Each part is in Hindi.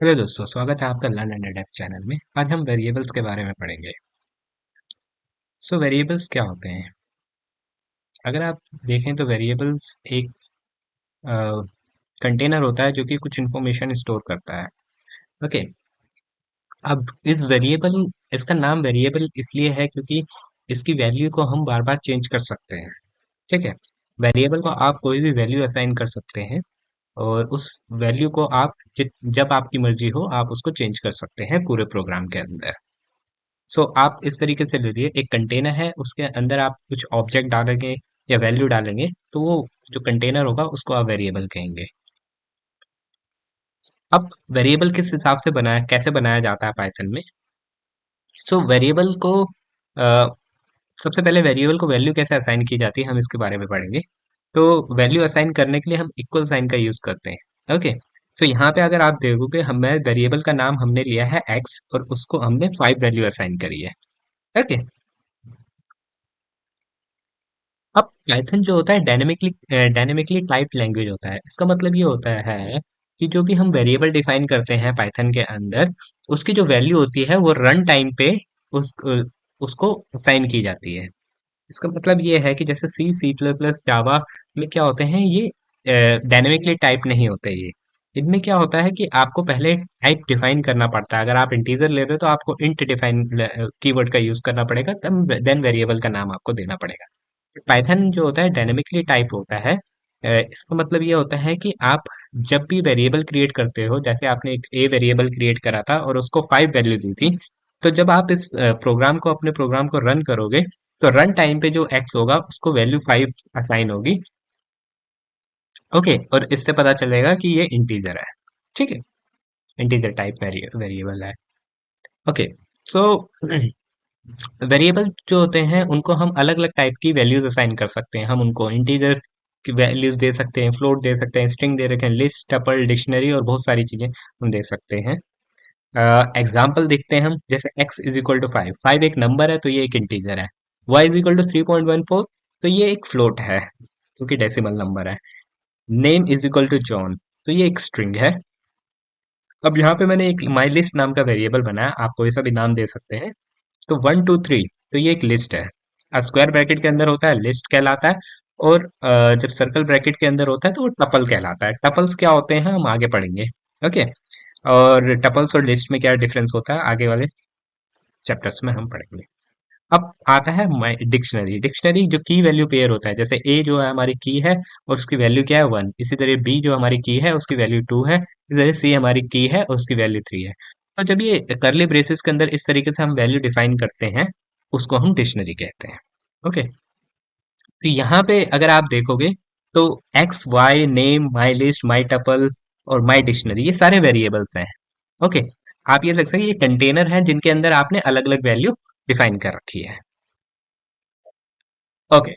हेलो दोस्तों, स्वागत है आपका लर्न एंड अडैप्ट चैनल में। आज हम वेरिएबल्स के बारे में पढ़ेंगे। वेरिएबल्स क्या होते हैं? अगर आप देखें तो वेरिएबल्स एक कंटेनर होता है जो कि कुछ इन्फॉर्मेशन स्टोर करता है। ओके। अब इसका नाम वेरिएबल इसलिए है क्योंकि इसकी वैल्यू को हम बार बार चेंज कर सकते हैं। ठीक है। वेरिएबल को आप कोई भी वैल्यू असाइन कर सकते हैं और उस वैल्यू को आप जब आपकी मर्जी हो आप उसको चेंज कर सकते हैं पूरे प्रोग्राम के अंदर। आप इस तरीके से ले लिए, एक कंटेनर है, उसके अंदर आप कुछ ऑब्जेक्ट डालेंगे या वैल्यू डालेंगे तो वो जो कंटेनर होगा उसको आप वेरिएबल कहेंगे। अब वेरिएबल किस हिसाब से कैसे बनाया जाता है पाइथन में? वेरिएबल को अ, सबसे पहले वेरिएबल को वैल्यू कैसे असाइन की जाती है हम इसके बारे में पढ़ेंगे। तो वैल्यू असाइन करने के लिए हम इक्वल साइन का यूज करते हैं। ओके। यहाँ पे अगर आप देखोगे हमें वेरिएबल का नाम हमने लिया है एक्स और उसको हमने 5 वैल्यू असाइन करी है। ओके। अब पाइथन जो होता है डायनेमिकली टाइप्ड लैंग्वेज होता है। इसका मतलब ये होता है कि जो भी हम वेरिएबल डिफाइन करते हैं पाइथन के अंदर, उसकी जो वैल्यू होती है वो रन टाइम पे उसको असाइन की जाती है। इसका मतलब ये है कि जैसे सी प्लस प्लस जावा में क्या होते हैं, ये डायनेमिकली टाइप नहीं होते ये। इनमें क्या होता है कि आपको पहले टाइप डिफाइन करना पड़ता है। अगर आप इंटीजर ले रहे हो तो आपको इंट डिफाइन कीवर्ड का यूज करना पड़ेगा, तब देन वेरिएबल का नाम आपको देना पड़ेगा। पाइथन जो होता है डायनेमिकली टाइप होता है। इसका मतलब ये होता है कि आप जब भी वेरिएबल क्रिएट करते हो, जैसे आपने एक ए वेरिएबल क्रिएट करा था और उसको 5 वैल्यू दी थी, तो जब आप इस अपने प्रोग्राम को रन करोगे तो रन टाइम पे जो एक्स होगा उसको वैल्यू 5 असाइन होगी। ओके। और इससे पता चलेगा कि ये इंटीजर है। ठीक है। इंटीजर टाइप वेरिएबल है। ओके। सो वेरिएबल जो होते हैं उनको हम अलग अलग टाइप की वैल्यूज असाइन कर सकते हैं। हम उनको इंटीजर की वैल्यूज दे सकते हैं, फ्लोट दे सकते हैं, स्ट्रिंग दे रखे हैं, लिस्ट, टपल, डिक्शनरी और बहुत सारी चीजें हम दे सकते हैं। एग्जाम्पल देखते हैं हम, जैसे x इज इक्वल टू 5। 5 एक नंबर है तो ये एक इंटीजर है। y इज इक्वल टू 3.14, तो ये एक फ्लोट है क्योंकि डेसिमल नंबर है। Name is equal to John, तो ये एक स्ट्रिंग है। अब यहाँ पे मैंने एक माई लिस्ट नाम का वेरिएबल बनाया, आप कोई सा भी नाम दे सकते हैं। तो 1 2 3, तो ये एक लिस्ट है। स्क्वायर ब्रैकेट के अंदर होता है लिस्ट कहलाता है। और जब सर्कल ब्रैकेट के अंदर होता है तो वो टपल कहलाता है। टपल्स क्या होते हैं हम आगे पढ़ेंगे। ओके। और टपल्स और लिस्ट में क्या डिफरेंस होता है आगे वाले चैप्टर्स में हम पढ़ेंगे। अब आता है डिक्शनरी। डिक्शनरी जो की वैल्यू पेयर होता है, जैसे ए जो है हमारी की है और उसकी वैल्यू क्या है 1, इसी तरह बी जो हमारी की है उसकी वैल्यू 2 है, इसी तरह सी हमारी की है और उसकी वैल्यू 3 है। और जब ये करली ब्रेसेस के अंदर इस तरीके से हम वैल्यू डिफाइन करते हैं, उसको हम डिक्शनरी कहते हैं। ओके। तो यहाँ पे अगर आप देखोगे तो X Y name my list my tuple और माई डिक्शनरी ये सारे वेरिएबल्स हैं। ओके। आप ये लग सकते हैं ये कंटेनर है जिनके अंदर आपने अलग अलग वैल्यू डिफाइन कर रखी है। ओके।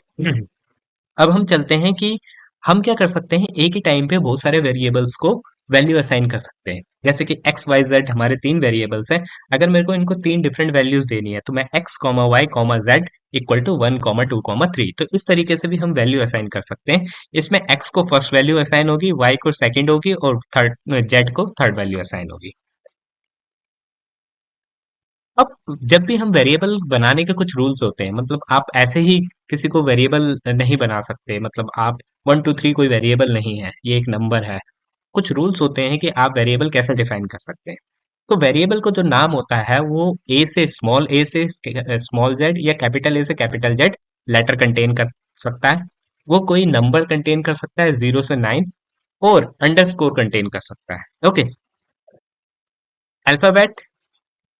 अब हम चलते हैं कि हम क्या कर सकते हैं, एक ही टाइम पे बहुत सारे वेरिएबल्स को वैल्यू असाइन कर सकते हैं। जैसे कि एक्स वाई जेड हमारे तीन वेरिएबल्स हैं। अगर मेरे को इनको तीन डिफरेंट वैल्यूज देनी है तो मैं X comma Y comma Z equal to 1 comma 2 comma 3, तो इस तरीके से भी हम वैल्यू असाइन कर सकते हैं। इसमें एक्स को फर्स्ट वैल्यू असाइन होगी, वाई को सेकंड होगी और थर्ड जेड को थर्ड वैल्यू असाइन होगी। अब जब भी हम वेरिएबल बनाने के कुछ रूल्स होते हैं, मतलब आप ऐसे ही किसी को वेरिएबल नहीं बना सकते। मतलब आप 1 2 3 कोई वेरिएबल नहीं है, ये एक नंबर है। कुछ रूल्स होते हैं कि आप वेरिएबल कैसे डिफाइन कर सकते हैं। तो वेरिएबल को जो नाम होता है वो ए से स्मॉल जेड या कैपिटल ए से कैपिटल जेड लेटर कंटेन कर सकता है। वो कोई नंबर कंटेन कर सकता है 0 से 9, और अंडरस्कोर कंटेन कर सकता है। ओके। अल्फाबेट,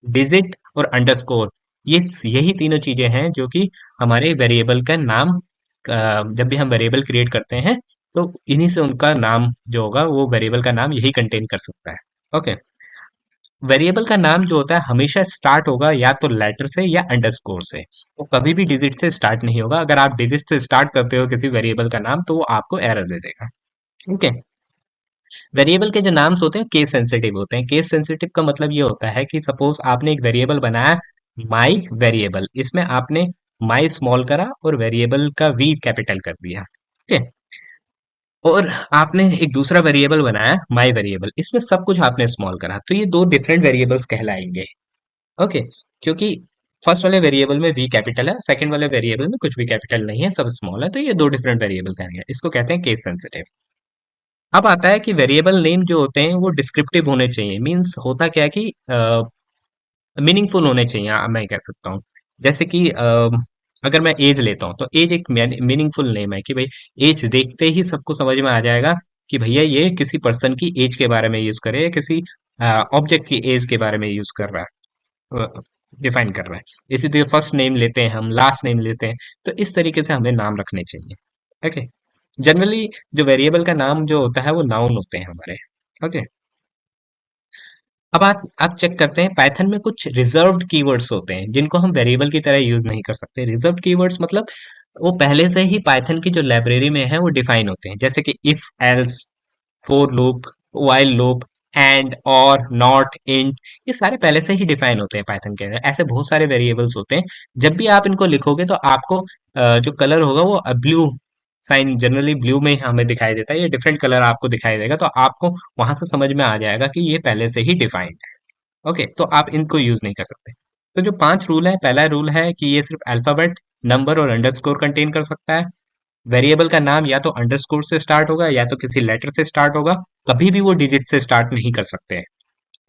डिजिट और अंडरस्कोर, ये यही तीनों चीजें हैं जो कि हमारे वेरिएबल का नाम, जब भी हम वेरिएबल क्रिएट करते हैं तो इन्हीं से उनका नाम जो होगा वो वेरिएबल का नाम यही कंटेन कर सकता है। ओके। वेरिएबल का नाम जो होता है हमेशा स्टार्ट होगा या तो लेटर से या अंडरस्कोर से, वो कभी भी डिजिट से स्टार्ट नहीं होगा। अगर आप डिजिट से स्टार्ट करते हो किसी वेरिएबल का नाम तो वो आपको एरर दे देगा। ओके। वेरिएबल के जो नाम्स होते हैं केस सेंसिटिव होते हैं। केस सेंसिटिव का मतलब ये होता है कि सपोज आपने एक वेरिएबल बनाया माई वेरिएबल, इसमें आपने माई स्मॉल करा और वेरिएबल का वी कैपिटल कर दिया। ठीक है। और आपने एक दूसरा वेरिएबल बनाया माई वेरिएबल, इसमें सब कुछ आपने स्मॉल करा, तो ये दो डिफरेंट वेरिएबल्स कहलाएंगे। ओके, क्योंकि फर्स्ट वाले वेरिएबल में वी कैपिटल है, सेकंड वाले वेरिएबल में कुछ भी कैपिटल नहीं है, सब स्मॉल है, तो ये दो डिफरेंट वेरिएबल कहेंगे, इसको कहते हैं केस सेंसिटिव। अब आता है कि वेरिएबल नेम जो होते हैं वो डिस्क्रिप्टिव होने चाहिए, मीन्स होता क्या है कि मीनिंगफुल होने चाहिए, मैं कह सकता हूँ। जैसे कि अगर मैं एज लेता हूँ तो एज एक मीनिंगफुल नेम है कि भाई एज देखते ही सबको समझ में आ जाएगा कि भैया ये किसी पर्सन की एज के बारे में यूज करे या किसी ऑब्जेक्ट की एज के बारे में यूज कर रहा है, डिफाइन कर रहा है। इसी तरह फर्स्ट नेम लेते हैं हम, लास्ट नेम लेते हैं, तो इस तरीके से हमें नाम रखने चाहिए। ओके, जनरली जो वेरिएबल का नाम जो होता है वो नाउन होते हैं हमारे। ओके, अब आप चेक करते हैं पाइथन में कुछ रिजर्व्ड कीवर्ड्स होते हैं जिनको हम वेरिएबल की तरह यूज नहीं कर सकते। रिजर्व्ड कीवर्ड्स मतलब वो पहले से ही पाइथन की जो लाइब्रेरी में है वो डिफाइन होते हैं, जैसे कि if, else, for loop, while loop, and, और, नॉट, इंट, ये सारे पहले से ही डिफाइन होते हैं पाइथन के अंदर। ऐसे बहुत सारे वेरिएबल्स होते हैं, जब भी आप इनको लिखोगे तो आपको जो कलर होगा वो ब्लू साइन, जनरली ब्लू में हमें दिखाई देता है, ये डिफरेंट कलर आपको दिखाई देगा, तो आपको वहां से समझ में आ जाएगा कि ये पहले से ही डिफाइंड है। ओके, तो आप इनको यूज नहीं कर सकते। तो जो 5 रूल है, पहला रूल है कि ये सिर्फ अल्फाबेट, नंबर और अंडरस्कोर कंटेन कर सकता है। वेरिएबल का नाम या तो अंडरस्कोर से स्टार्ट होगा या तो किसी लेटर से स्टार्ट होगा, कभी भी वो डिजिट से स्टार्ट नहीं कर सकते हैं।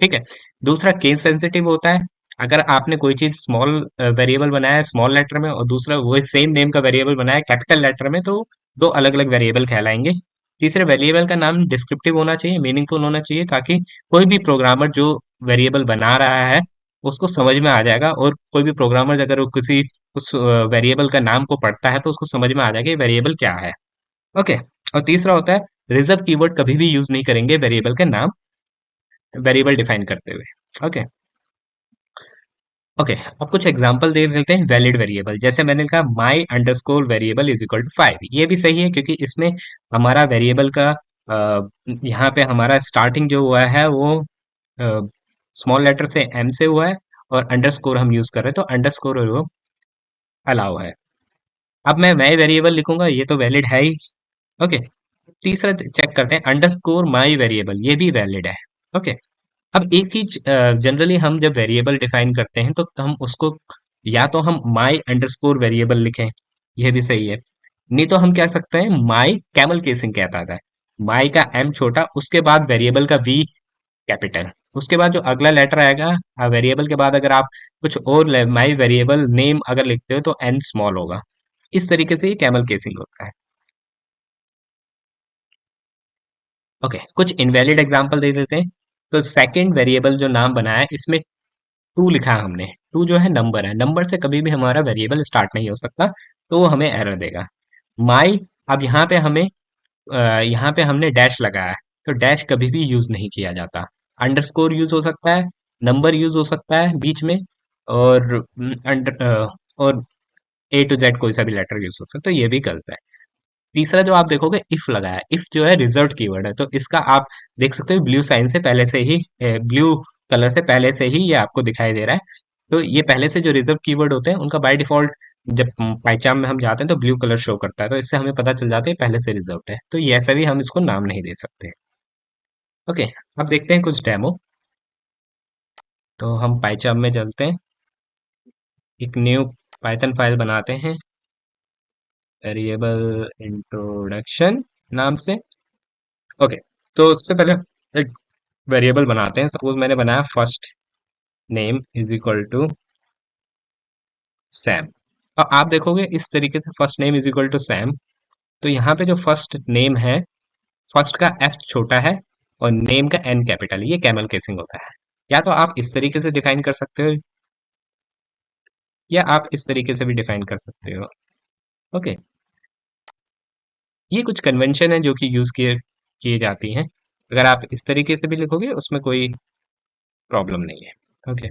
ठीक है। दूसरा केस सेंसिटिव होता है। अगर आपने कोई चीज स्मॉल वेरिएबल बनाया है स्मॉल लेटर में और दूसरा वही सेम नेम का वेरिएबल बनाया है कैपिटल लेटर में, तो दो अलग अलग वेरिएबल कहलाएंगे। तीसरे, वेरिएबल का नाम डिस्क्रिप्टिव होना चाहिए, मीनिंगफुल होना चाहिए, ताकि कोई भी प्रोग्रामर जो वेरिएबल बना रहा है उसको समझ में आ जाएगा, और कोई भी प्रोग्रामर अगर वो किसी उस वेरिएबल का नाम को पढ़ता है तो उसको समझ में आ जाएगा ये वेरिएबल क्या है। ओके। और तीसरा होता है रिजर्व कीवर्ड, कभी भी यूज नहीं करेंगे वेरिएबल का नाम वेरिएबल डिफाइन करते हुए। ओके। ओके, अब कुछ एग्जांपल दे देते हैं वैलिड वेरिएबल। जैसे मैंने कहा my underscore variable is equal to 5, ये भी सही है क्योंकि इसमें हमारा वेरिएबल का यहाँ पे हमारा स्टार्टिंग जो हुआ है वो स्मॉल लेटर से एम से हुआ है, और अंडरस्कोर हम यूज कर रहे हैं तो अंडरस्कोर वो अलाउ है। अब मैं नए वेरिएबल लिखूंगा, ये तो वैलिड है ही। ओके। तीसरा चेक करते हैं अंडरस्कोर माई वेरिएबल, ये भी वैलिड है। ओके। अब एक ही जनरली हम जब वेरिएबल डिफाइन करते हैं तो हम उसको या तो हम माई अंडरस्कोर वेरिएबल लिखें, यह भी सही है। नहीं तो हम क्या सकते हैं माई कैमल केसिंग कहता था, माई का एम छोटा, उसके बाद वेरिएबल का वी कैपिटल, उसके बाद जो अगला लेटर आएगा वेरिएबल के बाद, अगर आप कुछ और माई वेरिएबल नेम अगर लिखते हो तो एन स्मॉल होगा। इस तरीके से ये कैमल केसिंग होता है। ओके, कुछ इनवैलिड एग्जांपल दे देते हैं। तो सेकंड वेरिएबल जो नाम बनाया है इसमें टू लिखा है हमने, टू जो है नंबर है, नंबर से कभी भी हमारा वेरिएबल स्टार्ट नहीं हो सकता, तो वो हमें एरर देगा। माई, अब यहाँ पे हमने डैश लगाया है, तो डैश कभी भी यूज नहीं किया जाता। अंडरस्कोर यूज हो सकता है, नंबर यूज हो सकता है बीच में, और और ए टू जेड कोई सा भी लेटर यूज हो सकता है, तो ये भी गलत है। तीसरा जो आप देखोगे इफ लगाया है, इफ जो है रिजर्व्ड कीवर्ड है, तो इसका आप देख सकते हो ब्लू साइन से पहले से ही, ब्लू कलर से पहले से ही ये आपको दिखाई दे रहा है। तो ये पहले से जो रिजर्व कीवर्ड होते हैं उनका बाय डिफॉल्ट जब पाइचाम में हम जाते हैं तो ब्लू कलर शो करता है, तो इससे हमें पता चल जाता है पहले से रिजर्व्ड है, तो ये ऐसा भी हम इसको नाम नहीं दे सकते। ओके, अब देखते हैं कुछ डेमो। तो हम पाइचाम में चलते हैं, एक न्यू पाइथन फाइल बनाते हैं वेरिएबल इंट्रोडक्शन नाम से। ओके, तो उससे पहले एक वेरिएबल बनाते हैं। सपोज मैंने बनाया first name is equal to Sam, और आप देखोगे इस तरीके से first name is equal to Sam, तो यहाँ पे जो फर्स्ट नेम है, फर्स्ट का एफ छोटा है और नेम का एन कैपिटल, ये कैमल केसिंग होता है। या तो आप इस तरीके से डिफाइन कर सकते हो या आप इस तरीके से भी डिफाइन कर सकते हो। ओके, ये कुछ कन्वेंशन है जो कि यूज किए किए जाती हैं। अगर आप इस तरीके से भी लिखोगे उसमें कोई प्रॉब्लम नहीं है। ओके,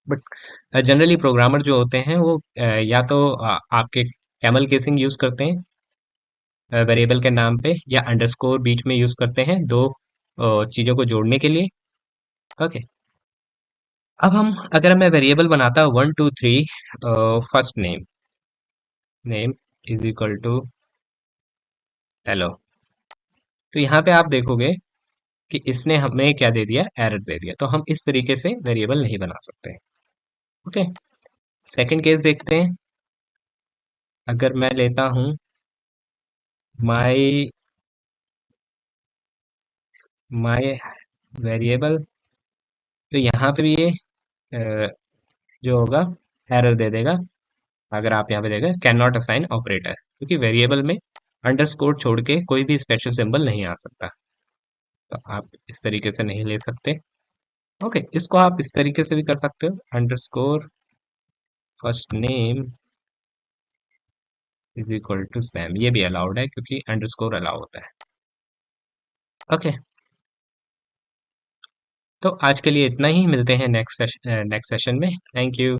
बट जनरली प्रोग्रामर जो होते हैं वो या तो आपके कैमल केसिंग यूज करते हैं वेरिएबल के नाम पे, या अंडरस्कोर बीच में यूज करते हैं दो चीजों को जोड़ने के लिए। ओके, अब हम अगर मैं वेरिएबल बनाता हूँ 1 2 3 first name, name is equal to hello, तो यहाँ पे आप देखोगे कि इसने हमें क्या दे दिया, एरर दे दिया। तो हम इस तरीके से वेरिएबल नहीं बना सकते। ओके, सेकंड केस देखते हैं। अगर मैं लेता हूं माई माई वेरिएबल, तो यहाँ पे भी ये अ, जो होगा एरर दे देगा। अगर आप यहाँ पे देखो कैन नॉट असाइन ऑपरेटर, क्योंकि वेरिएबल में अंडरस्कोर छोड़ के कोई भी स्पेशल सिंबल नहीं आ सकता। तो आप इस तरीके से नहीं ले सकते। ओके, इसको आप इस तरीके से भी कर सकते हो, underscore first name is equal to Sam. ये भी अलाउड है क्योंकि अंडरस्कोर अलाउ होता है। ओके, तो आज के लिए इतना ही। मिलते हैं नेक्स्ट सेशन में। Thank you.